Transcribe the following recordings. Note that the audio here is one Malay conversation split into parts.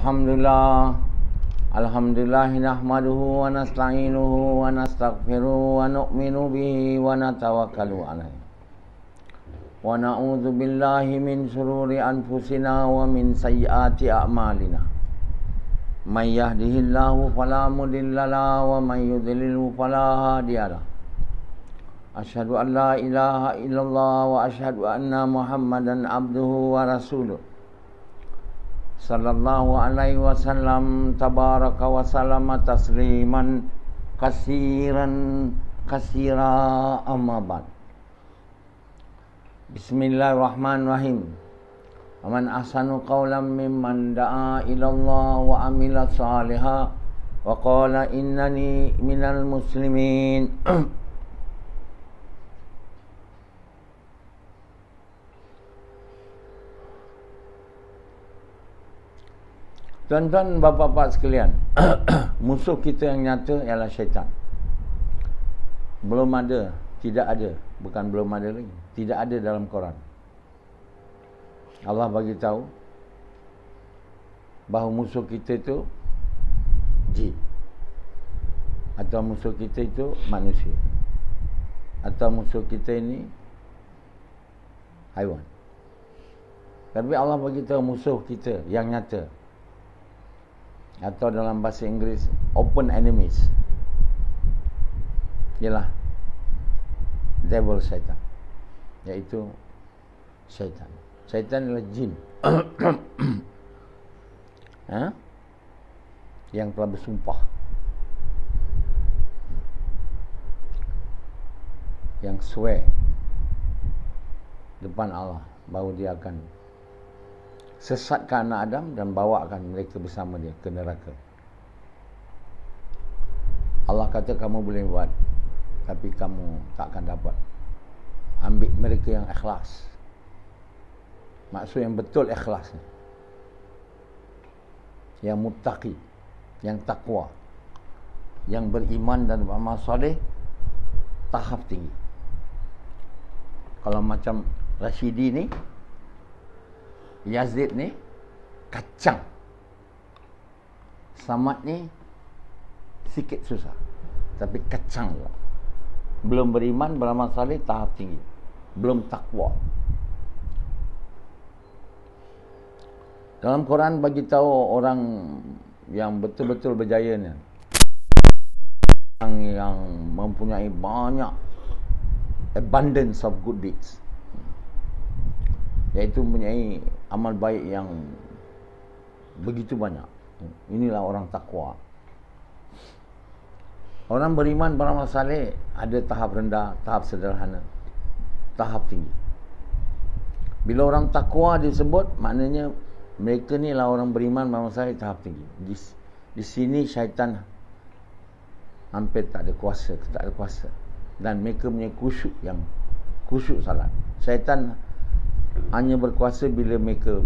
Alhamdulillah nahmaduhu wa nasta'inuhu wa nastaghfiruhu wa nu'minu bihi wa natawakkalu alaihi wa na'udzu billahi min shururi anfusina wa min sayyiati a'malina. May yahdihillahu fala mudilla lahu wa may yudlilhu fala hadiya lahu. Asyhadu an la ilaha illallah wa asyhadu anna Muhammadan abduhu wa rasuluh. Sallallahu alaihi wasallam tabaraka wa salama tasliman kasira amma ba'd. Bismillahirrahmanirrahim. Aman ahsanu qawlan mimman da'a ila Allah wa amila salihah wa qala innani minal muslimin. Tuan-tuan, bapa-bapa sekalian, musuh kita yang nyata ialah syaitan. Belum ada, tidak ada, bukan belum ada lagi, tidak ada dalam Quran. Allah bagi tahu bahawa musuh kita itu jin, atau musuh kita itu manusia, atau musuh kita ini haiwan. Tapi Allah bagi tahu musuh kita yang nyata, atau dalam bahasa Inggeris open enemies, ialah devil, syaitan, iaitu syaitan. Syaitan adalah jin yang telah bersumpah, yang swear depan Allah bahawa dia akan sesatkan anak Adam dan bawakan mereka bersama dia ke neraka. Allah kata kamu boleh buat, tapi kamu tak akan dapat. Ambil mereka yang ikhlas. Maksud yang betul ikhlas ni, yang muttaqi, yang takwa, yang beriman dan beramal soleh tahap tinggi. Kalau macam Rashidi ni, Yazid ni kacang, Samad ni sikit susah, tapi kacang juga. Belum beriman, beramal saleh, tahap tinggi, belum takwa. Dalam Quran bagi tahu orang yang betul-betul berjaya ni, yang mempunyai banyak abundance of good deeds, iaitu mempunyai amal baik yang begitu banyak. Inilah orang takwa. Orang beriman, beramal saleh ada tahap rendah, tahap sederhana, tahap tinggi. Bila orang takwa disebut, maknanya mereka ni lah orang beriman, beramal saleh tahap tinggi. Di sini syaitan hampir tak ada kuasa, dan mereka punya khusyuk salat. Syaitan hanya berkuasa bila mereka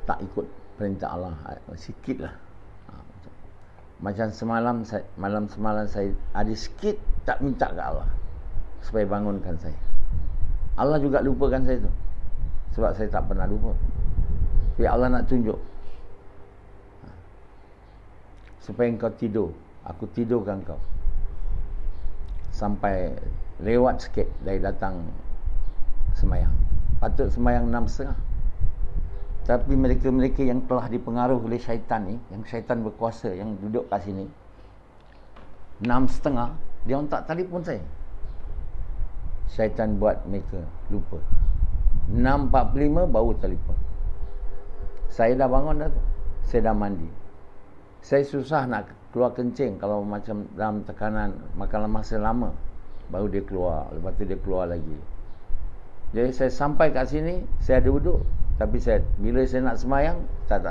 tak ikut perintah Allah, sikit lah. Macam malam semalam saya ada sikit tak minta ke Allah supaya bangunkan saya. Allah juga lupakan saya tu, sebab saya tak pernah lupa. Tapi Allah nak tunjuk supaya engkau tidur, aku tidurkan kau sampai lewat sikit dari datang semayang. Patut semayang 6.30. Tapi mereka-mereka yang telah dipengaruhi oleh syaitan ni, yang syaitan berkuasa, yang duduk kat sini, 6.30 dia orang tak telefon saya. Syaitan buat mereka lupa. 6.45 baru telefon. Saya dah bangun dah tu, saya dah mandi. Saya susah nak keluar kencing kalau macam dalam tekanan makanan masa lama, baru dia keluar, lepas tu dia keluar lagi. Jadi saya sampai kat sini, saya ada wuduk, tapi bila saya nak semayang, tak.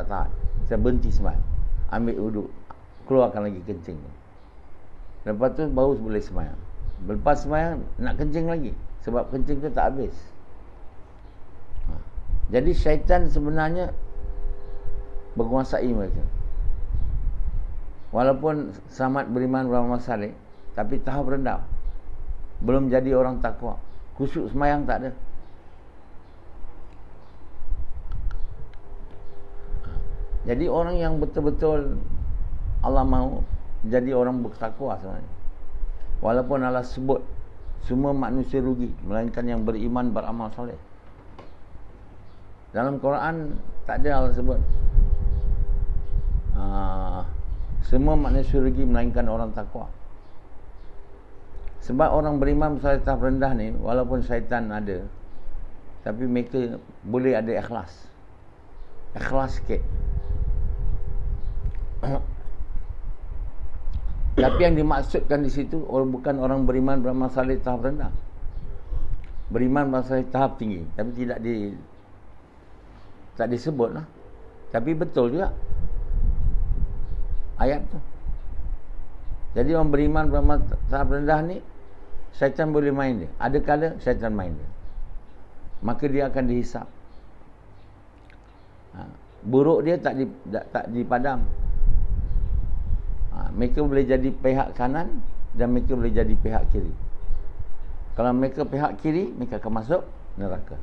Saya berhenti semayang, ambil wuduk, keluarkan lagi kencing. Lepas tu baru boleh semayang. Lepas semayang, nak kencing lagi, sebab kencing tu tak habis. Jadi syaitan sebenarnya berkuasai mereka. Walaupun Samad beriman, beramal saleh, tapi tahap rendah, belum jadi orang takwa. Khusyuk semayang tak ada. Jadi orang yang betul-betul Allah mahu jadi orang bertakwa sebenarnya. Walaupun Allah sebut semua manusia rugi, melainkan yang beriman beramal soleh. Dalam Quran tak ada Allah sebut semua manusia rugi melainkan orang takwa. Sebab orang beriman bersalih tahap rendah ni, walaupun syaitan ada, tapi mereka boleh ada ikhlas. Ikhlas sikit. Tapi yang dimaksudkan di situ bukan orang beriman beramal saleh tahap rendah. Beriman beramal saleh tahap tinggi, tapi tak disebut lah. Tapi betul juga ayat tu. Jadi orang beriman beramal tahap rendah ni, syaitan boleh main dia. Ada kala syaitan main dia, maka dia akan dihisap. Buruk dia tak dipadam. Mereka boleh jadi pihak kanan dan mereka boleh jadi pihak kiri. Kalau mereka pihak kiri, mereka akan masuk neraka.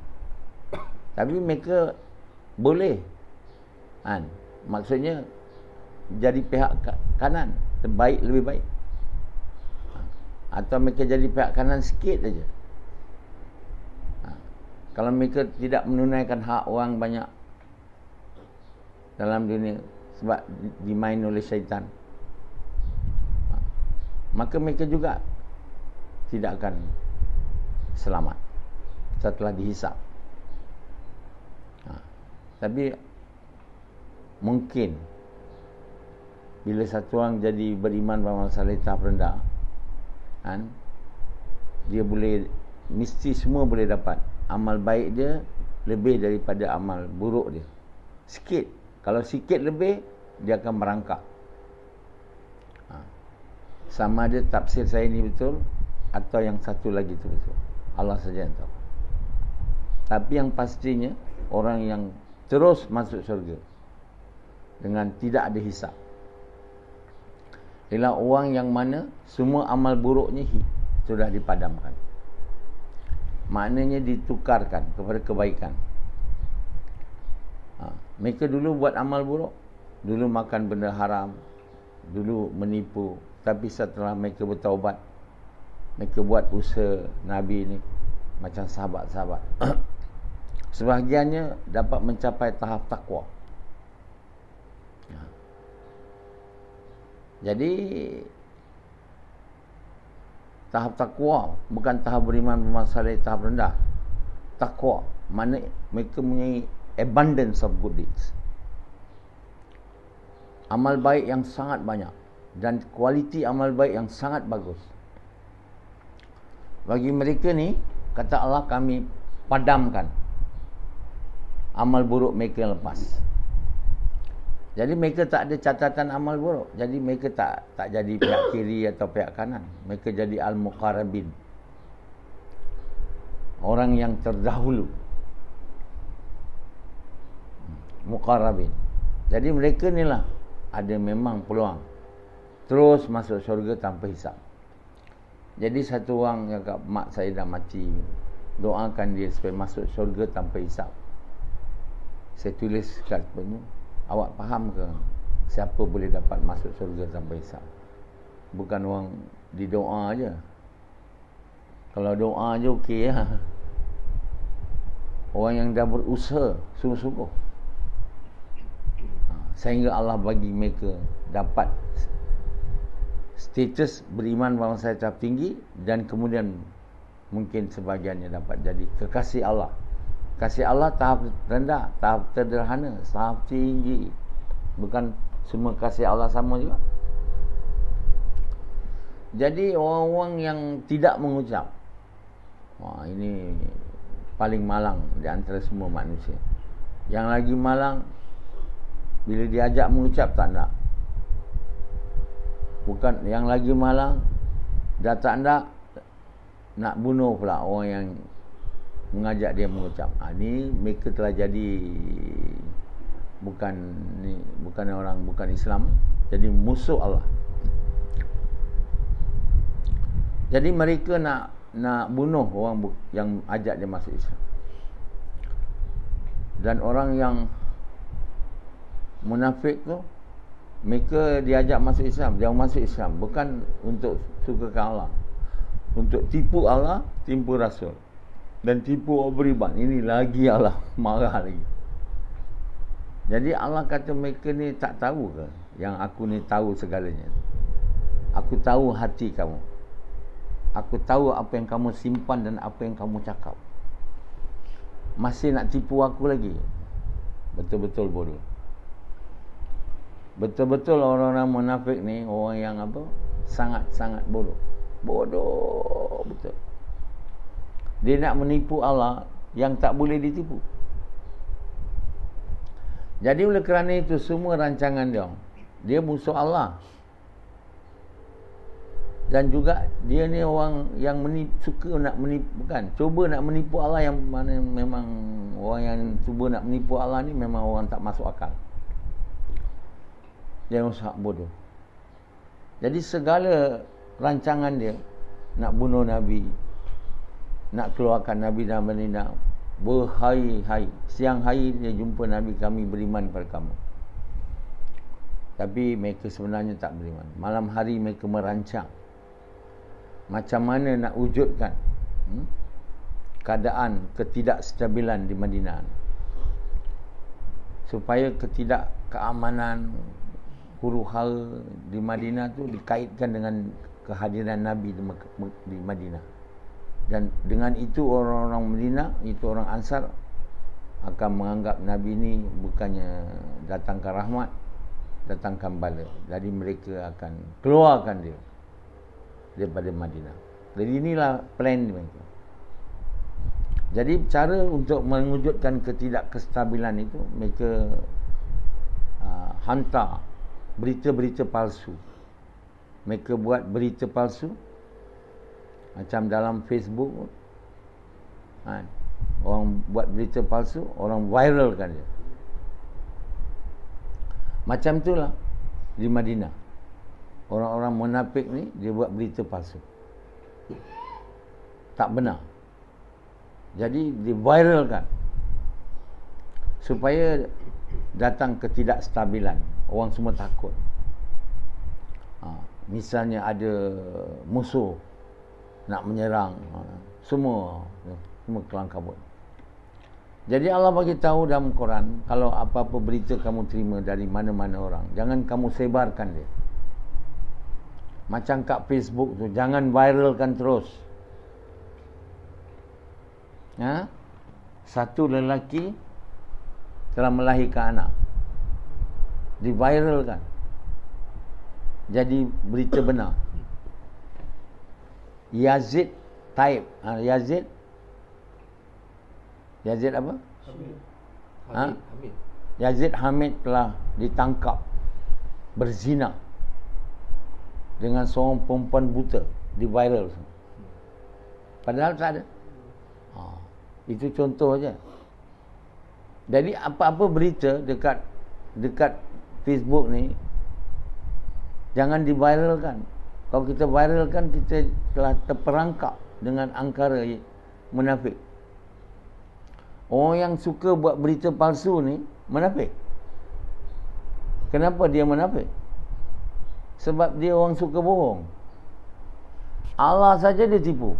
Tapi mereka boleh maksudnya jadi pihak kanan, lebih baik. Atau mereka jadi pihak kanan sikit saja. Kalau mereka tidak menunaikan hak orang banyak dalam dunia sebab dimain oleh syaitan, maka mereka juga tidak akan selamat setelah dihisap. Tapi mungkin bila satu orang jadi beriman beramal saleh tahap rendah, dia boleh, mesti semua boleh dapat amal baik dia lebih daripada amal buruk dia. Sikit. Kalau sikit lebih, dia akan merangkak. Sama ada tafsir saya ni betul atau yang satu lagi tu betul, Allah saja yang tahu. Tapi yang pastinya orang yang terus masuk syurga dengan tidak ada hisap ialah orang yang mana semua amal buruknya sudah dipadamkan. Maknanya ditukarkan kepada kebaikan. Mereka dulu buat amal buruk, dulu makan benda haram, dulu menipu, tapi setelah mereka bertaubat, mereka buat usaha Nabi ni macam sahabat-sahabat. Sebahagiannya dapat mencapai tahap takwa. Jadi tahap takwa bukan tahap beriman beramal saleh tahap rendah. Takwa mana mereka mempunyai abundance of good deeds, amal baik yang sangat banyak dan kualiti amal baik yang sangat bagus. Bagi mereka ni, kata Allah, kami padamkan amal buruk mereka yang lepas. Jadi mereka tak ada catatan amal buruk. Jadi mereka tak jadi pihak kiri atau pihak kanan. Mereka jadi al-muqarrabin, orang yang terdahulu, muqarrabin. Jadi mereka ni lah ada memang peluang terus masuk syurga tanpa hisap. Jadi satu orang yang kata, mak saya dah mati, doakan dia supaya masuk syurga tanpa hisap. Saya tulis kat penuh, awak faham ke siapa boleh dapat masuk syurga tanpa hisap? Bukan orang di doa aja. Kalau doa aja okey lah. Orang yang dah berusaha sungguh-sungguh sehingga Allah bagi mereka dapat status beriman beramal saleh tahap tinggi, dan kemudian mungkin sebahagiannya dapat jadi kekasih Allah. Kasih Allah tahap rendah, tahap sederhana, tahap tinggi. Bukan semua kasih Allah sama juga. Jadi orang-orang yang tidak mengucap, ini paling malang di antara semua manusia. Yang lagi malang bila diajak mengucap tak nak. Bukan yang lagi malang, dah tak nak bunuh pula orang yang mengajak dia mengucap. Ni mereka telah jadi bukan orang, bukan Islam, jadi musuh Allah. Jadi mereka nak bunuh orang yang ajak dia masuk Islam. Dan orang yang munafik tu, mereka diajak masuk Islam, jangan masuk Islam, bukan untuk sukakan Allah, untuk tipu Allah, tipu Rasul, dan tipu orang beriman. Ini lagi Allah marah lagi. Jadi Allah kata mereka ni tak tahu ke yang aku ni tahu segalanya. Aku tahu hati kamu, aku tahu apa yang kamu simpan dan apa yang kamu cakap. Masih nak tipu aku lagi? Betul-betul bodoh. Betul-betul orang-orang munafik ni, orang yang apa, sangat-sangat bodoh. Bodoh betul. Dia nak menipu Allah yang tak boleh ditipu. Jadi oleh kerana itu, semua rancangan dia musuh Allah. Dan juga dia ni orang yang suka nak menipu, bukan, cuba nak menipu Allah, yang mana memang orang yang cuba nak menipu Allah ni memang orang tak masuk akal. Dia sangat bodoh. Jadi segala rancangan dia nak bunuh Nabi, nak keluarkan Nabi dan Madinah, berhari-hari, siang hari dia jumpa Nabi, kami beriman kepada kamu. Tapi mereka sebenarnya tak beriman. Malam hari mereka merancang macam mana nak wujudkan keadaan ketidakstabilan di Madinah, supaya keamanan huru-hara di Madinah tu dikaitkan dengan kehadiran Nabi di Madinah. Dan dengan itu orang-orang Madinah, itu orang Ansar, akan menganggap Nabi ni bukannya datangkan rahmat, datangkan bala. Jadi mereka akan keluarkan dia daripada Madinah. Jadi inilah plan mereka. Jadi cara untuk mewujudkan ketidakkestabilan itu, mereka hantar berita-berita palsu. Mereka buat berita palsu, macam dalam Facebook, orang buat berita palsu, orang viralkan dia. Macam itulah di Madinah, orang-orang munafik ni dia buat berita palsu, tak benar. Jadi diviralkan supaya datang ketidakstabilan. Orang semua takut. Misalnya ada musuh nak menyerang, semua kelang kabut. Jadi Allah bagi tahu dalam Quran, kalau apa-apa berita kamu terima dari mana-mana orang, jangan kamu sebarkan dia. Macam kat Facebook tu, jangan viralkan terus. Satu lelaki telah melahirkan anak, diviralkan, jadi berita benar. Yazid Taib, Yazid apa? Hamid. Yazid Hamid telah ditangkap berzina dengan seorang perempuan buta, di viral. Padahal tak ada. Itu contoh aja. Jadi apa-apa berita dekat Facebook ni, jangan diviralkan. Kalau kita viralkan, kita telah terperangkap dengan angkara munafik. Orang yang suka buat berita palsu ni munafik. Kenapa dia munafik? Sebab dia orang suka bohong. Allah saja dia tipu,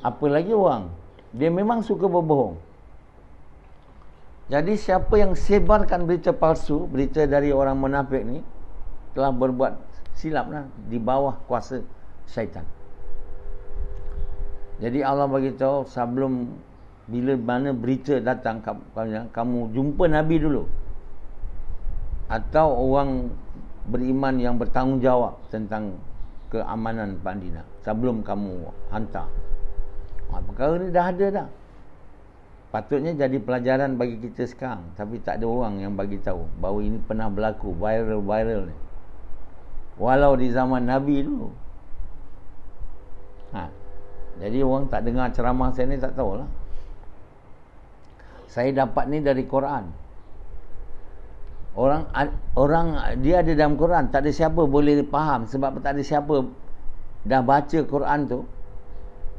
apalagi orang. Dia memang suka berbohong. Jadi siapa yang sebarkan berita palsu, berita dari orang munafik ni, telah berbuat silap lah, di bawah kuasa syaitan. Jadi Allah bagi tahu, sebelum bila mana berita datang, kamu jumpa Nabi dulu, atau orang beriman yang bertanggungjawab tentang keamanan Madinah, sebelum kamu hantar. Perkara ni dah ada dah. Patutnya jadi pelajaran bagi kita sekarang, tapi tak ada orang yang bagi tahu bahawa ini pernah berlaku, viral ni. Walau di zaman Nabi dulu. Jadi orang tak dengar ceramah saya ni tak tahulah. Saya dapat ni dari Quran. Orang dia ada dalam Quran, tak ada siapa boleh faham, sebab tak ada siapa dah baca Quran tu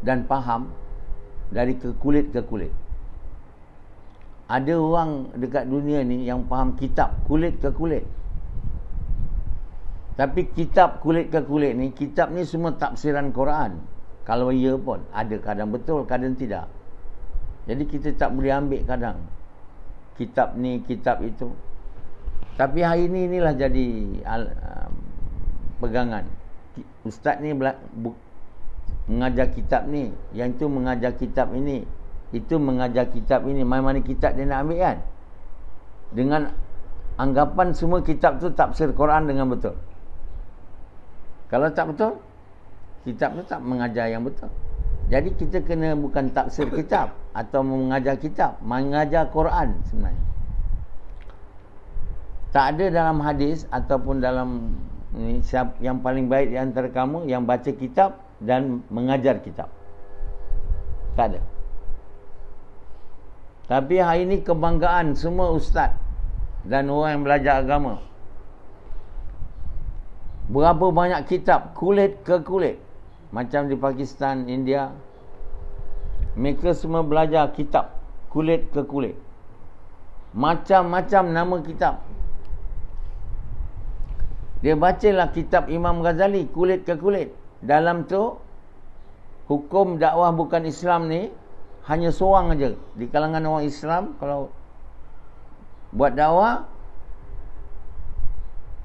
dan faham dari ke kulit ke kulit. ada orang dekat dunia ni yang faham kitab kulit ke kulit. Tapi kitab kulit ke kulit ni, kitab ni semua tafsiran Quran. Kalau ya pun, ada kadang betul, kadang tidak. Jadi kita tak boleh ambil kadang kitab ni, kitab itu. Tapi hari ni inilah jadi pegangan. Ustaz ni mengajar kitab ni, yang tu mengajar kitab ini, itu mengajar kitab ini. Mana-mana kitab dia nak ambil kan, dengan anggapan semua kitab tu tafsir Quran dengan betul. Kalau tak betul, kitab tu tak mengajar yang betul. Jadi kita kena bukan tafsir kitab atau mengajar kitab, mengajar Quran sebenarnya. Tak ada dalam hadis ataupun dalam ni, yang paling baik di antara kamu yang baca kitab dan mengajar kitab. Tak ada. Tapi hari ini kebanggaan semua ustaz dan orang yang belajar agama. Berapa banyak kitab kulit ke kulit. Macam di Pakistan, India, mereka semua belajar kitab kulit ke kulit. Macam-macam nama kitab. Dia bacalah kitab Imam Ghazali kulit ke kulit. Dalam tu hukum dakwah bukan Islam ni hanya seorang aja di kalangan orang Islam. Kalau buat dakwah,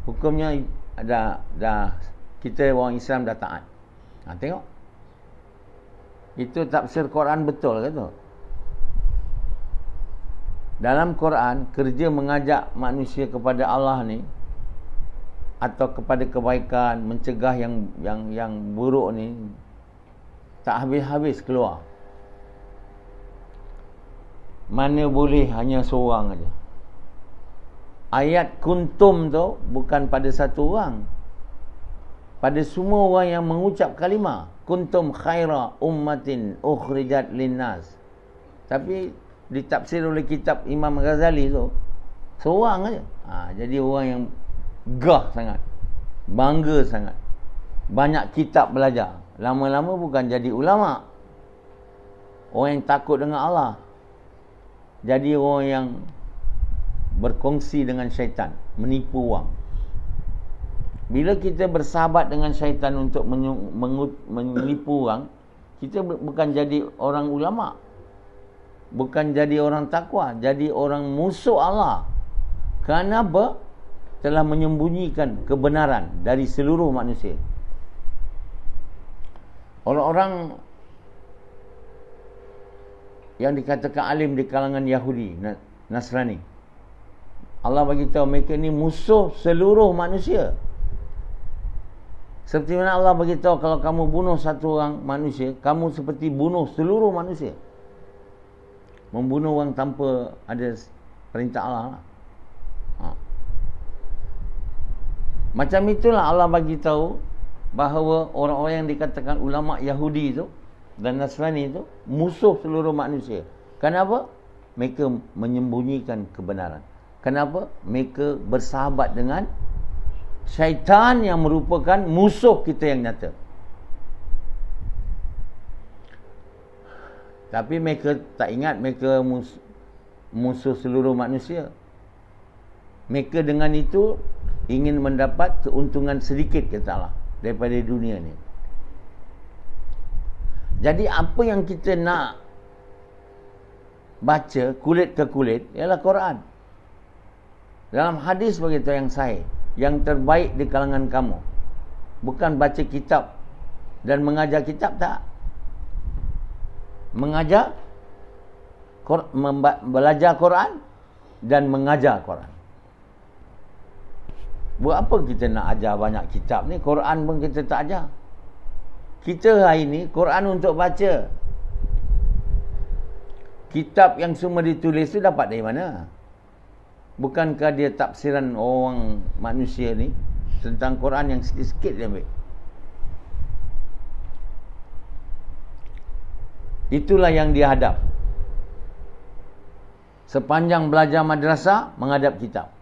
hukumnya dah kita orang Islam dah taat. Tengok, itu tafsir Quran betul ke tu? Dalam Quran, kerja mengajak manusia kepada Allah ni atau kepada kebaikan, mencegah yang buruk ni, tak habis-habis keluar. Mana boleh hanya seorang aja. Ayat kuntum tu bukan pada satu orang, pada semua orang yang mengucap kalimah kuntum khaira ummatin ukhrijat linnas. Tapi ditafsir oleh kitab Imam Ghazali tu seorang aja. Jadi orang yang gah sangat, bangga sangat, banyak kitab belajar, lama-lama bukan jadi ulama, orang yang takut dengan Allah, jadi orang yang berkongsi dengan syaitan, menipu orang. Bila kita bersahabat dengan syaitan untuk menipu orang, kita bukan jadi orang ulama, bukan jadi orang takwa, jadi orang musuh Allah. Kerana apa? Telah menyembunyikan kebenaran dari seluruh manusia. Orang-orang yang dikatakan alim di kalangan Yahudi, Nasrani, Allah bagi tahu mereka ni musuh seluruh manusia. Seperti mana Allah bagi tahu kalau kamu bunuh satu orang manusia, kamu seperti bunuh seluruh manusia. Membunuh orang tanpa ada perintah Allah. Macam itulah Allah bagi tahu bahawa orang-orang yang dikatakan ulama Yahudi itu dan Nasrani itu musuh seluruh manusia. Kenapa? Mereka menyembunyikan kebenaran. Kenapa? Mereka bersahabat dengan syaitan yang merupakan musuh kita yang nyata. Tapi mereka tak ingat mereka musuh seluruh manusia. Mereka dengan itu ingin mendapat keuntungan sedikit, kata Allah, daripada dunia ni. Jadi apa yang kita nak baca kulit ke kulit ialah Quran. Dalam hadis begitu yang sahih, yang terbaik di kalangan kamu bukan baca kitab dan mengajar kitab, tak. Mengajar, belajar Quran dan mengajar Quran. Buat apa kita nak ajar banyak kitab ni? Quran pun kita tak ajar. Kita hari ni Quran untuk baca. Kitab yang semua ditulis tu dapat dari mana? Bukankah dia tafsiran orang manusia ni tentang Quran yang sikit-sikit dia ambil? Itulah yang dia hadap. Sepanjang belajar madrasah, menghadap kitab.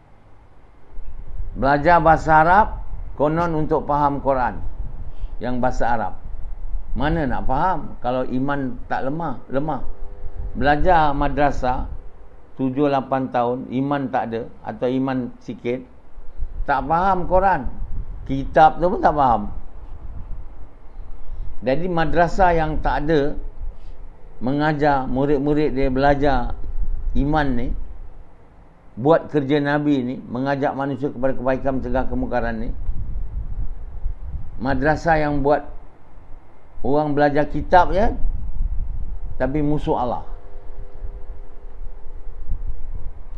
Belajar bahasa Arab, konon untuk faham Quran yang bahasa Arab. Mana nak faham kalau iman tak lemah? Belajar madrasah 7-8 tahun, iman tak ada atau iman sikit, tak faham Quran, kitab tu pun tak faham. Jadi madrasah yang tak ada mengajar murid-murid dia belajar iman ni, buat kerja Nabi ni, mengajak manusia kepada kebaikan, mencegah kemungkaran ni, madrasah yang buat orang belajar kitab je tapi musuh Allah,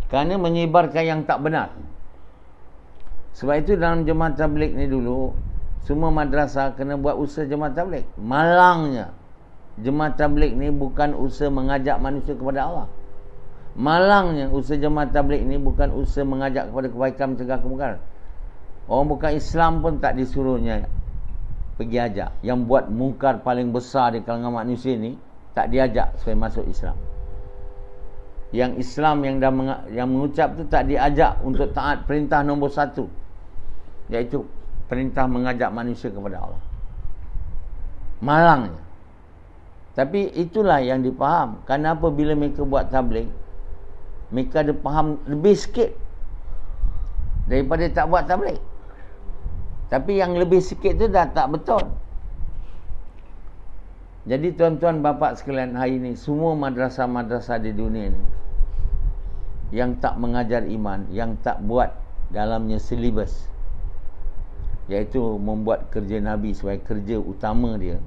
kerana menyebarkan yang tak benar. Sebab itu dalam jemaah tabligh ni dulu, semua madrasah kena buat usaha jemaah tabligh. Malangnya jemaah tabligh ni bukan usaha mengajak manusia kepada Allah. Malangnya usaha jemaah tabligh ni bukan usaha mengajak kepada kebaikan, mencegah kemungkaran. Orang bukan Islam pun tak disuruhnya pergi ajak. Yang buat mungkar paling besar di kalangan manusia ni tak diajak supaya masuk Islam. Yang Islam yang mengucap tu tak diajak untuk taat perintah nombor 1, iaitu perintah mengajak manusia kepada Allah. Malangnya. Tapi itulah yang dipaham. Kenapa bila mereka buat tabligh, mereka ada faham lebih sikit daripada tak buat tabligh. Tapi yang lebih sikit tu dah tak betul. Jadi tuan-tuan bapak sekalian, hari ni semua madrasah-madrasah di dunia ni yang tak mengajar iman, yang tak buat dalamnya silibus, iaitu membuat kerja Nabi sebagai kerja utama dia.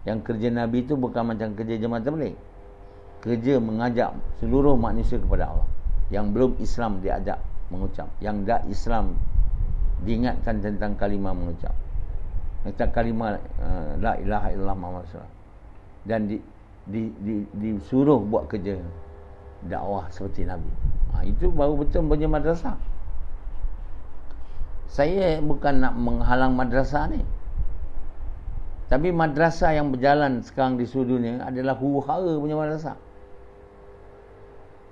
Yang kerja Nabi itu bukan macam kerja jemaah tabligh. Kerja mengajak seluruh manusia kepada Allah. Yang belum Islam diajak mengucap, yang dah Islam diingatkan tentang kalimah mengucap, tentang kalimah la ilaha illallah Muhammad SAW, dan disuruh buat kerja dakwah seperti Nabi. Itu baru betul punya madrasah. Saya bukan nak menghalang madrasah ni, tapi madrasah yang berjalan sekarang di seluruh dunia adalah huru-hara punya madrasah,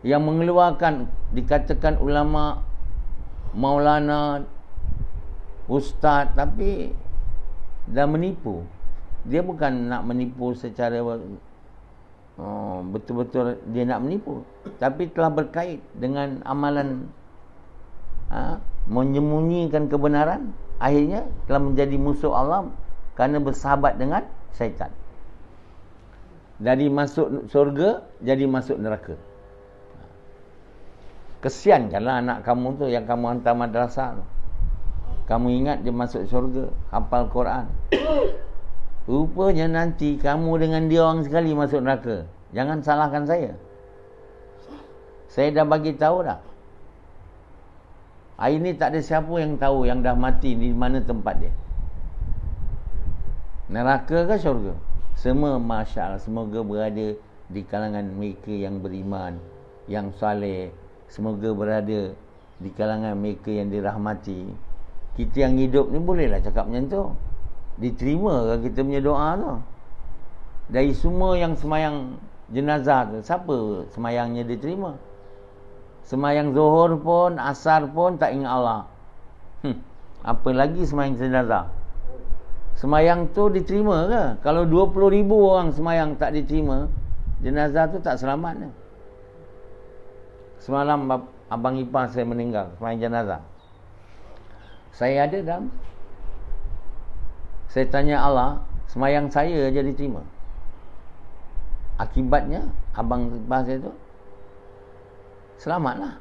yang mengeluarkan, dikatakan ulama, maulana, ustaz, tapi dah menipu. Dia bukan nak menipu secara betul-betul dia nak menipu, tapi telah berkait dengan amalan menyembunyikan kebenaran, akhirnya telah menjadi musuh Allah kerana bersahabat dengan syaitan. Dari masuk surga jadi masuk neraka. Kesiankanlah anak kamu tu yang kamu hantar madrasah tu. Kamu ingat dia masuk syurga, hafal Quran. Rupanya nanti kamu dengan dia orang sekali masuk neraka. Jangan salahkan saya. Saya dah bagi tahu dah. Hari ni tak ada siapa yang tahu yang dah mati di mana tempat dia. Neraka ke syurga? Semua masya-Allah, semoga berada di kalangan mereka yang beriman, yang saleh. Semoga berada di kalangan mereka yang dirahmati. Kita yang hidup ni bolehlah cakap macam tu. Diterima ke kita punya doa tu? Dari semua yang semayang jenazah tu, siapa semayangnya diterima? Semayang zuhur pun, asar pun tak ingat Allah. Apa lagi semayang jenazah? Semayang tu diterima ke? Kalau 20,000 orang semayang tak diterima, jenazah tu tak selamat ke? Semalam abang ipar saya meninggal, semayang jenazah. Saya ada dalam. Saya tanya Allah, semayang saya aja diterima. Akibatnya abang ipar saya tu selamatlah.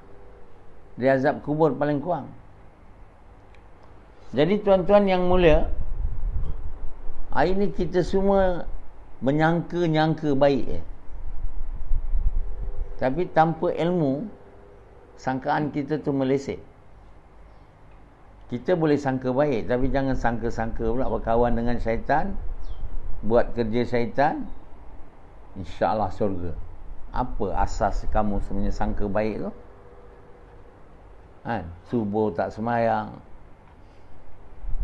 Dia azab kubur paling kurang. Jadi tuan-tuan yang mulia, hari ni kita semua menyangka-nyangka baik tapi tanpa ilmu, sangkaan kita tu meleset. Kita boleh sangka baik, tapi jangan sangka-sangka pula berkawan dengan syaitan, buat kerja syaitan, insya-Allah syurga. Apa asas kamu sebenarnya sangka baik tu? Subuh tak semayang,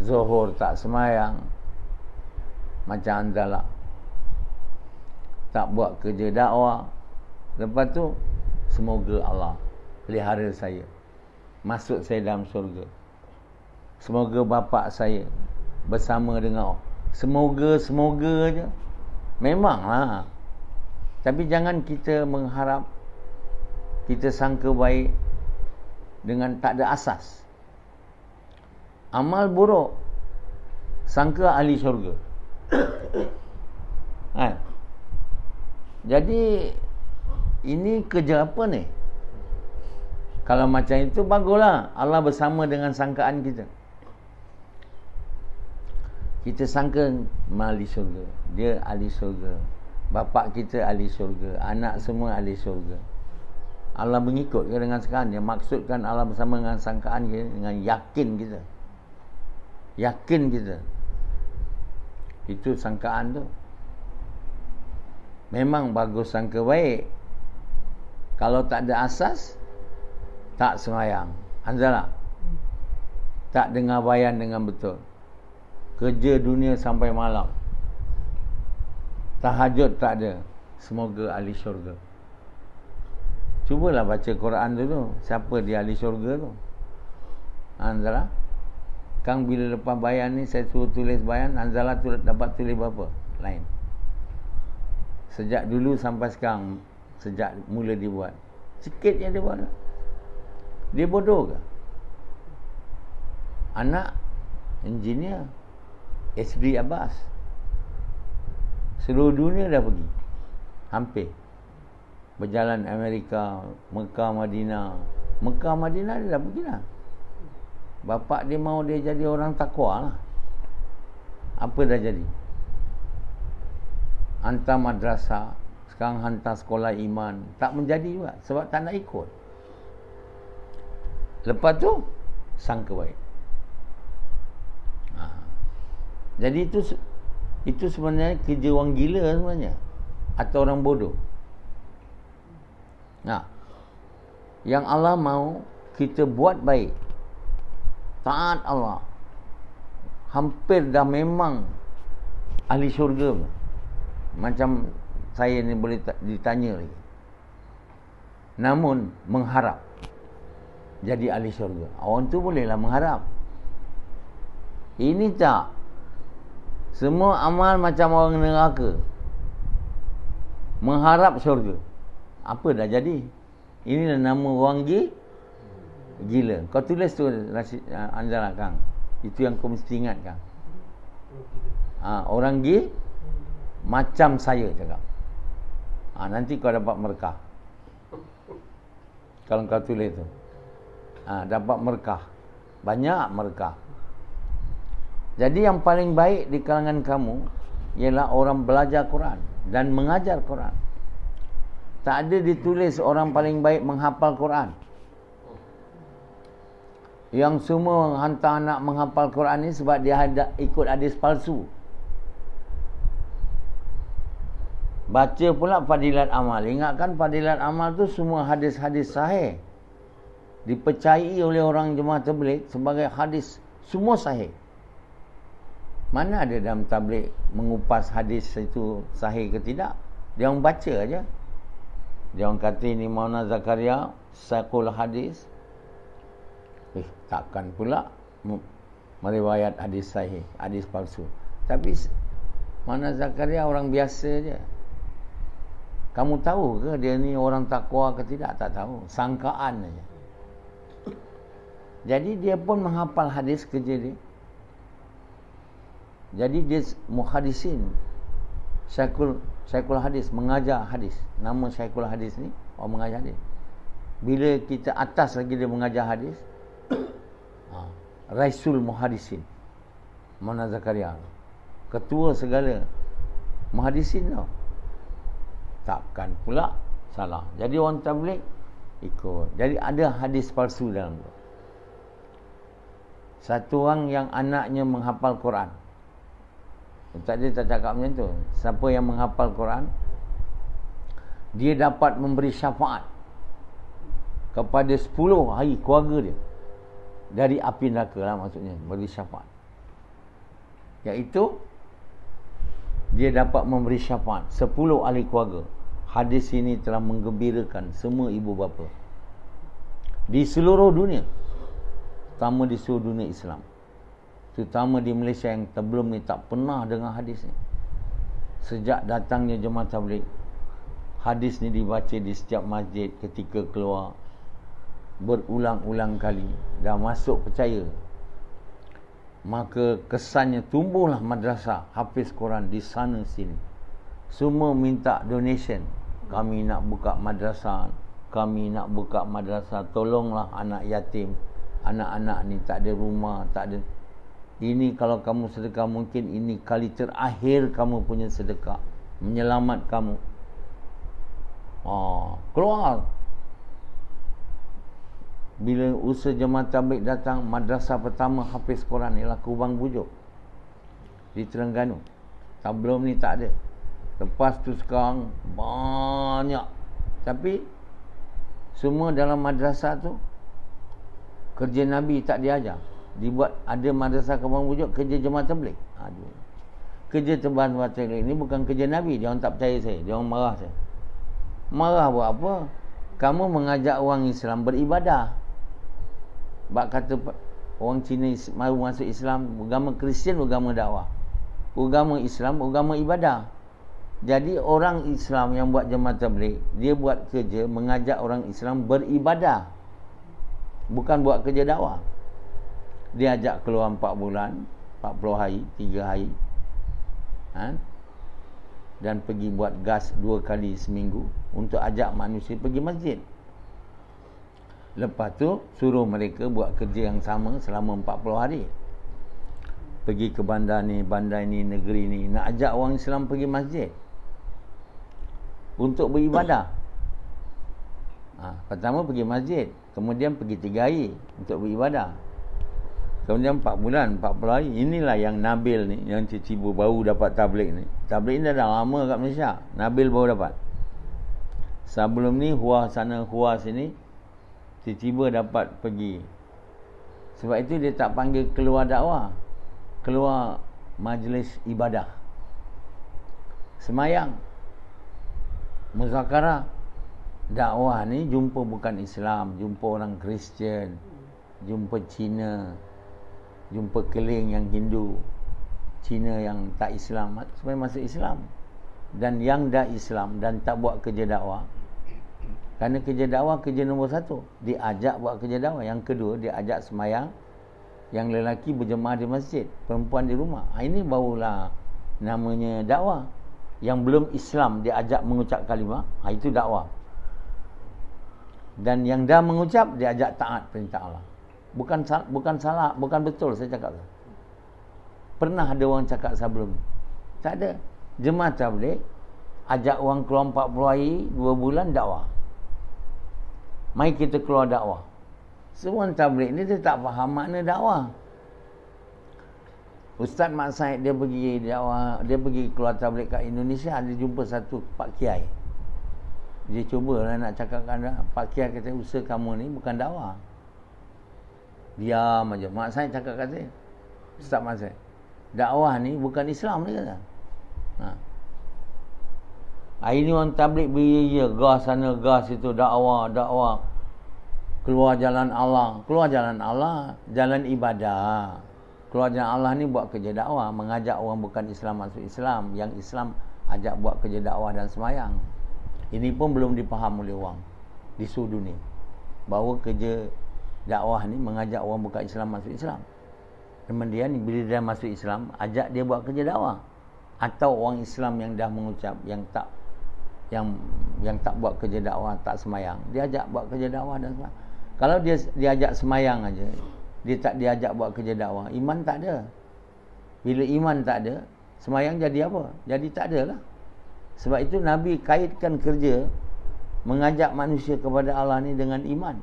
zuhur tak semayang, macam anda lah, tak buat kerja dakwah. Lepas tu, semoga Allah pelihara saya, masuk saya dalam syurga. Semoga bapa saya bersama dengan semoga je. Memanglah. Tapi jangan kita mengharap kita sangka baik dengan tak ada asas. Amal buruk, sangka ahli syurga. Kan? Jadi ini kerja apa ni? Kalau macam itu baguslah, Allah bersama dengan sangkaan kita. Kita sangka ahli syurga, dia ahli syurga, bapa kita ahli syurga, anak semua ahli syurga. Allah mengikut ke dengan sangkaan? Dia maksudkan Allah bersama dengan sangkaan kita, dengan yakin kita. Yakin kita. Itu sangkaan tu. Memang bagus sangka baik. Kalau tak ada asas, tak sembahyang. Hanzalah, tak dengar bayan dengan betul. Kerja dunia sampai malam. Tahajud tak ada. Semoga ahli syurga. Cubalah baca Quran dulu. Siapa dia ahli syurga tu? Hanzalah, Kang bila lepas bayan ni saya suruh tulis bayan, Hanzalah tu dapat tulis berapa? Lain. Sejak dulu sampai sekarang, sejak mula dibuat, sikit je dia buat. Dia bodoh ke? Anak engineer SD Abbas, seluruh dunia dah pergi, hampir berjalan Amerika, Mekah, Madinah. Mekah, Madinah dia dah pergi lah. Bapak dia mau dia jadi orang takwa lah. Apa dah jadi? Hantar madrasah, sekarang hantar sekolah iman. Tak menjadi juga sebab tak nak ikut. Lepas tu sangka baik. Jadi itu sebenarnya kerja orang gila sebenarnya, atau orang bodoh. Yang Allah mau kita buat baik, taat Allah, hampir dah memang ahli syurga. Macam saya ni boleh ditanya lagi, namun mengharap jadi ahli syurga. Orang tu bolehlah mengharap. Ini tak, semua amal macam orang neraka, mengharap syurga. Apa dah jadi? Inilah nama orang gila. Kau tulis tu Anzalah Kang. Itu yang kau mesti ingat Kang. Orang gila macam saya cakap. Nanti kau dapat berkah. Kalau kau tulis tu, dapat berkah. Banyak berkah. Jadi yang paling baik di kalangan kamu ialah orang belajar Quran dan mengajar Quran. Tak ada ditulis orang paling baik menghafal Quran. Yang semua hantar anak menghafal Quran ni sebab dia ikut hadis palsu. Baca pula fadilat amal. Ingatkan fadilat amal tu semua hadis-hadis sahih, dipercayai oleh orang jemaah tabligh sebagai hadis semua sahih. Mana ada dalam tabligh mengupas hadis itu sahih ke tidak? Dia orang baca aja. Dia orang kata ini Maulana Zakaria saqul hadis. Takkan pula meriwayat hadis sahih, hadis palsu. Tapi Maulana Zakaria orang biasa je. Kamu tahu ke dia ni orang takwa ke tidak? Tak tahu. Sangkaan saja. Jadi dia pun menghafal hadis kerja dia. Jadi dia muhadisin. Syekhul hadis, mengajar hadis. Nama Syekhul hadis ni orang mengajar hadis. Bila kita atas lagi dia mengajar hadis, Raisul Muhadisin Maulana Zakaria, ketua segala muhadisin tau. Takkan pula salah. Jadi orang tabligh ikut. Jadi ada hadis palsu dalam tu. Satu orang yang anaknya menghafal Quran. Tadi tak cakap macam tu. Siapa yang menghafal Quran, dia dapat memberi syafaat kepada 10 hari keluarga dia dari api neraka lah, maksudnya beri syafaat. Iaitu dia dapat memberi syafaat 10 ahli keluarga. Hadis ini telah menggembirakan semua ibu bapa di seluruh dunia, terutama di seluruh dunia Islam, terutama di Malaysia yang sebelum ni tak pernah dengar hadis ni. Sejak datangnya jemaah tabligh, hadis ni dibaca di setiap masjid ketika keluar berulang-ulang kali, dah masuk percaya, maka kesannya tumbuhlah madrasah hafiz Quran di sana sini. Semua minta donation, kami nak buka madrasah, kami nak buka madrasah, tolonglah anak yatim, anak-anak ni tak ada rumah, tak ada. Ini kalau kamu sedekah, mungkin ini kali terakhir kamu punya sedekah, menyelamat kamu. Keluar. Bila usaha Jemaah Tabligh datang, madrasah pertama hafiz Quran ialah Kubang Bujuk di Terengganu. Sebelum ni tak ada. Lepas tu sekarang banyak. Tapi semua dalam madrasah tu kerja Nabi tak diajar. Dibuat ada madrasah Kubang Bujuk, kerja Jemaah Tabligh. Kerja Jemaah Tabligh ni bukan kerja Nabi. Dia orang tak percaya saya, dia orang marah saya. Marah buat apa? Kamu mengajak orang Islam beribadah. Bak kata orang Cina baru masuk Islam, agama Kristian, agama dakwah. Agama Islam, agama ibadah. Jadi orang Islam yang buat Jemaah Tabligh, dia buat kerja mengajak orang Islam beribadah, bukan buat kerja dakwah. Dia ajak keluar 4 bulan, 40 hari, 3 hari, dan pergi buat gas 2 kali seminggu untuk ajak manusia pergi masjid. Lepas tu suruh mereka buat kerja yang sama selama 40 hari. Pergi ke bandar ni, negeri ni, nak ajak orang Islam pergi masjid untuk beribadah. Pertama pergi masjid, kemudian pergi 3 hari untuk beribadah, kemudian 4 bulan, 40 hari. Inilah yang Nabil ni, yang Cicibu baru dapat tabligh ni. Tabligh ni dah lama kat Malaysia, Nabil baru dapat. Sebelum ni Hua sana, Hua sini, Cicibu dapat pergi. Sebab itu dia tak panggil keluar dakwah, keluar majlis ibadah, semayang, muzakarah. Dakwah ni jumpa bukan Islam, jumpa orang Kristian, jumpa Cina, jumpa keling yang Hindu, Cina yang tak Islam, supaya masuk Islam. Dan yang dah Islam dan tak buat kerja dakwah, kerana kerja dakwah kerja nombor 1, diajak buat kerja dakwah. Yang kedua, diajak semayang. Yang lelaki berjemaah di masjid, perempuan di rumah. Ini barulah namanya dakwah. Yang belum Islam diajak mengucap kalimah, itu dakwah. Dan yang dah mengucap, diajak taat perintah Allah. Bukan salah, bukan betul saya cakap. Pernah ada orang cakap sebelum ni? Tak ada. Jemaah Tabligh ajak orang keluar 40 hari, 2 bulan dakwah. Mari kita keluar dakwah. Semua tabligh ni dia tak faham makna dakwah. Ustaz Mak Said dia pergi dakwah, dia pergi keluar tabligh kat Indonesia, dia jumpa satu Pak Kiai. Dia cubalah nak cakapkan dia, Pak Kiai kata usaha kamu ni bukan dakwah. Diam aja. Mak Said cakap kata, Ustaz Mak Said, dakwah ni bukan Islam dia kata. Hari ni orang tabligh beria, gas sana, gas itu, dakwah. Keluar jalan Allah. Keluar jalan Allah, jalan ibadah. Keluar jalan Allah ni buat kerja dakwah, mengajak orang bukan Islam masuk Islam. Yang Islam ajak buat kerja dakwah dan semayang. Ini pun belum dipaham oleh orang di seluruh dunia, bahawa kerja dakwah ni mengajak orang bukan Islam masuk Islam. Kemudian bila dia masuk Islam, ajak dia buat kerja dakwah. Atau orang Islam yang dah mengucap, yang tak buat kerja dakwah, tak semayang, dia ajak buat kerja dakwah dan semayang. Kalau dia diajak semayang aja, dia tak diajak buat kerja dakwah, iman tak ada. Bila iman tak ada, semayang jadi apa? Jadi tak ada lah. Sebab itu Nabi kaitkan kerja mengajak manusia kepada Allah ni dengan iman.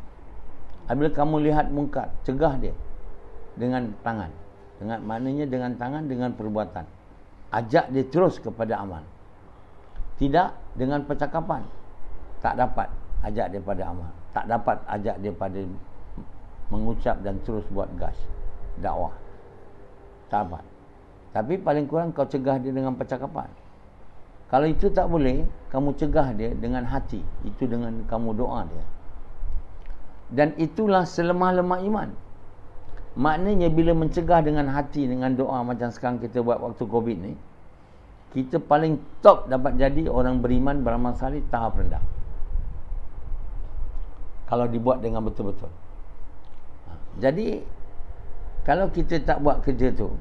Apabila kamu lihat mungkar, cegah dia dengan tangan. Maknanya dengan tangan, dengan perbuatan. Ajak dia terus kepada amal. Tidak dengan percakapan. Tak dapat ajak dia pada amal. Tak dapat ajak dia pada mengucap dan terus buat gas dakwah. Tak dapat. Tapi paling kurang kau cegah dia dengan percakapan. Kalau itu tak boleh, kamu cegah dia dengan hati. Itu dengan kamu doa dia. Dan itulah selemah-lemah iman. Maknanya bila mencegah dengan hati, dengan doa, macam sekarang kita buat waktu Covid ni, kita paling top dapat jadi orang beriman beramal saleh tahap rendah. Kalau dibuat dengan betul-betul. Jadi kalau kita tak buat kerja tu,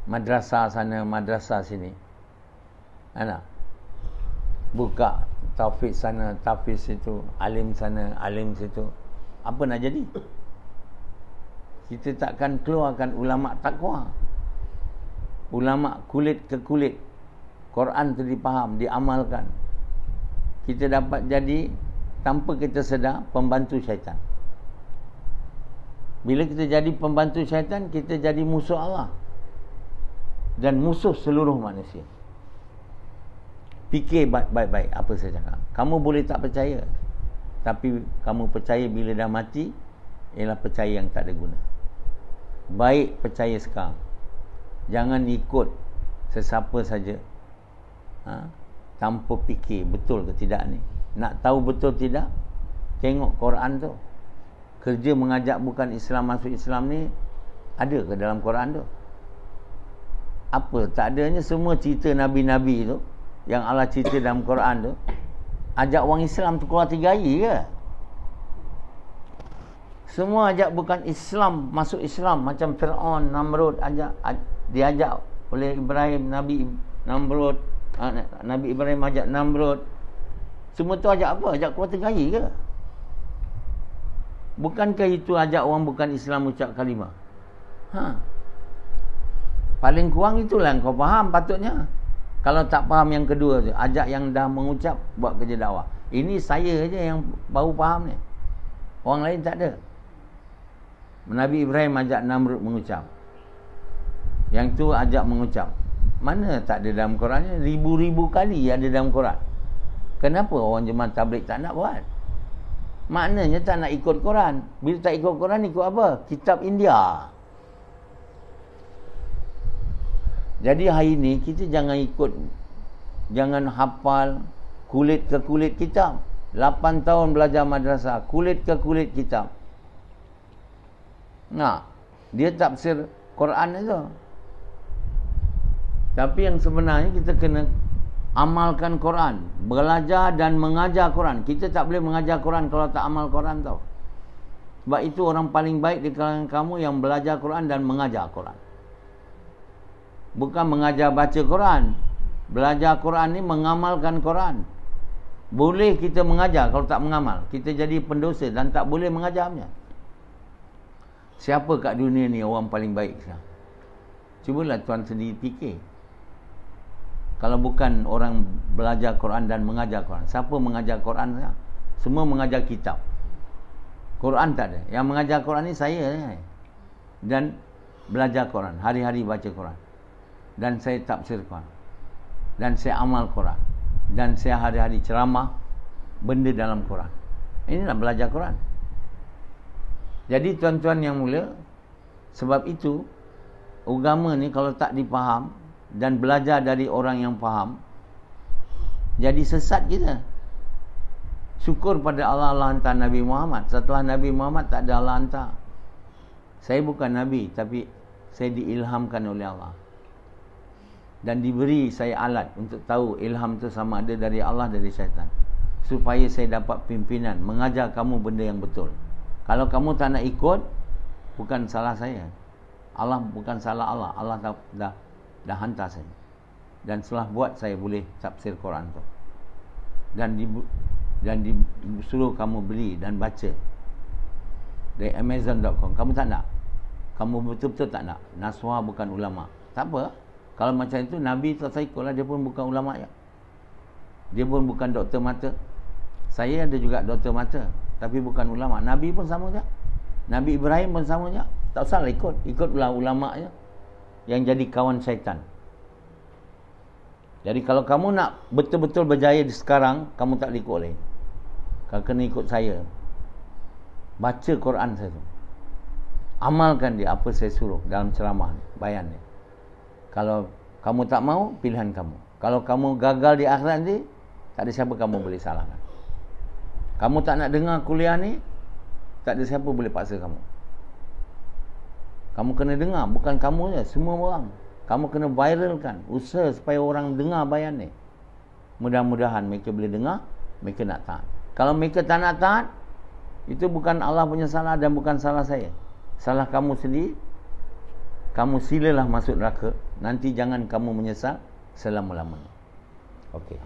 madrasah sana, madrasah sini, buka taufik sana, taufik situ, alim sana, alim situ, apa nak jadi? Kita takkan keluarkan ulama takwa, ulama kulit ke kulit, Quran tu dipaham, diamalkan. Kita dapat jadi tanpa kita sedar pembantu syaitan. Bila kita jadi pembantu syaitan, kita jadi musuh Allah dan musuh seluruh manusia. Fikir baik-baik apa saya cakap. Kamu boleh tak percaya, tapi kamu percaya bila dah mati, ialah percaya yang tak ada guna. Baik percaya sekarang. Jangan ikut sesiapa saja, tanpa fikir betul ke tidak ni. Nak tahu betul tidak, tengok Quran tu. Kerja mengajak bukan Islam masuk Islam ni ada ke dalam Quran tu? Apa? Tak adanya semua cerita Nabi-Nabi tu yang Allah cerita dalam Quran tu, ajak orang Islam tu keluar 3 hari ke? Semua ajak bukan Islam masuk Islam, macam Fir'aun, Namrud, diajak oleh Ibrahim, Nabi Namrud, Nabi Ibrahim ajak Namrud. Semua tu ajak apa? Ajak keluar 3 hari ke? Bukankah itu ajak orang bukan Islam ucap kalimah? Paling kurang itulah kau faham patutnya. Kalau tak faham yang kedua tu, ajak yang dah mengucap buat kerja dakwah. Ini saya je yang baru faham ni. Orang lain tak ada. Nabi Ibrahim ajak Namrud mengucap. Yang tu ajak mengucap. Mana tak ada dalam Quran ni? Ribu-ribu kali ada dalam Quran. Kenapa orang jemaah tabligh tak nak buat? Maknanya tak nak ikut Quran. Bila tak ikut Quran, ikut apa? Kitab India. Jadi hari ni kita jangan ikut, jangan hafal kulit ke kulit kitab. 8 tahun belajar madrasah, kulit ke kulit kitab. Dia tafsir Quran itu. Tapi yang sebenarnya kita kena amalkan Quran, belajar dan mengajar Quran. Kita tak boleh mengajar Quran kalau tak amal Quran tau. Sebab itu orang paling baik di kalangan kamu yang belajar Quran dan mengajar Quran. Bukan mengajar baca Quran. Belajar Quran ni mengamalkan Quran. Boleh kita mengajar, kalau tak mengamal kita jadi pendosa dan tak boleh mengajarnya. Siapa kat dunia ni orang paling baik sekarang? Cubalah tuan sendiri fikir. Kalau bukan orang belajar Quran dan mengajar Quran, siapa mengajar Quran sekarang? Semua mengajar kitab. Quran tak ada. Yang mengajar Quran ni saya ni. Dan belajar Quran, hari-hari baca Quran. Dan saya tafsir Quran. Dan saya amal Quran. Dan saya hari-hari ceramah benda dalam Quran. Inilah belajar Quran. Jadi tuan-tuan yang mulia, sebab itu agama ni kalau tak dipaham dan belajar dari orang yang faham, jadi sesat kita. Syukur pada Allah hantar Nabi Muhammad. Setelah Nabi Muhammad tak ada Allah hantar. Saya bukan Nabi, tapi saya diilhamkan oleh Allah. Dan diberi saya alat untuk tahu ilham tu sama ada dari Allah, dari syaitan. Supaya saya dapat pimpinan, mengajar kamu benda yang betul. Kalau kamu tak nak ikut, bukan salah saya. Allah bukan salah Allah. Allah dah hantar saya. Dan setelah buat, saya boleh tafsir Quran tu. Dan disuruh kamu beli dan baca dari Amazon.com. Kamu tak nak? Kamu betul-betul tak nak? Nasuha bukan ulama. Tak apa. Kalau macam itu, Nabi tak ikutlah. Dia pun bukan ulama ya. Dia pun bukan doktor mata. Saya ada juga doktor mata, tapi bukan ulama. Nabi pun sama je. Nabi Ibrahim pun sama je. Tak usah lah ikut. Ikutlah ulama je yang jadi kawan syaitan. Jadi kalau kamu nak betul-betul berjaya di sekarang, kamu tak ikut lain. Kau kena ikut saya. Baca Quran saya tu. Amalkan dia apa saya suruh dalam ceramah ni, bayan ni. Kalau kamu tak mau, pilihan kamu. Kalau kamu gagal di akhirat nanti, tak ada siapa kamu boleh salahkan. Kamu tak nak dengar kuliah ni, tak ada siapa boleh paksa kamu. Kamu kena dengar, bukan kamu je, semua orang. Kamu kena viralkan. Usaha supaya orang dengar bayan ni. Mudah-mudahan mereka boleh dengar, mereka nak taat. Kalau mereka tak nak taat, itu bukan Allah punya salah dan bukan salah saya. Salah kamu sendiri. Kamu silalah masuk neraka. Nanti jangan kamu menyesal selama-lamanya. Okey.